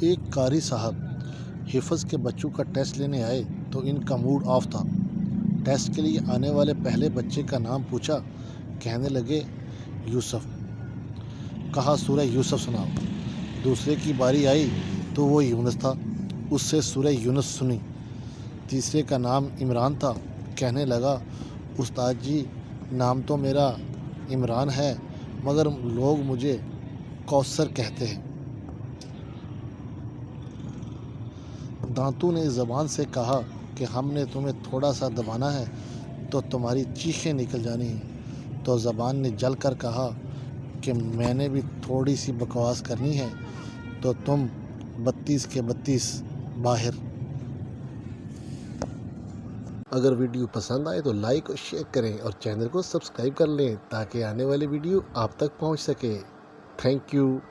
एक कारी साहब हिफ़्ज़ के बच्चों का टेस्ट लेने आए तो इनका मूड ऑफ था। टेस्ट के लिए आने वाले पहले बच्चे का नाम पूछा। कहने लगे यूसुफ। कहा सूरह यूसुफ सुनाओ। दूसरे की बारी आई तो वो यूनुस था। उससे सूरह यूनुस सुनी। तीसरे का नाम इमरान था। कहने लगा उस्ताद जी, नाम तो मेरा इमरान है मगर लोग मुझे कौसर कहते हैं। दांतों ने ज़बान से कहा कि हमने तुम्हें थोड़ा सा दबाना है तो तुम्हारी चीखें निकल जानी हैं। तो ज़बान ने जल कर कहा कि मैंने भी थोड़ी सी बकवास करनी है तो तुम 32 के 32 बाहर। अगर वीडियो पसंद आए तो लाइक और शेयर करें और चैनल को सब्सक्राइब कर लें ताकि आने वाली वीडियो आप तक पहुंच सके। Thank you.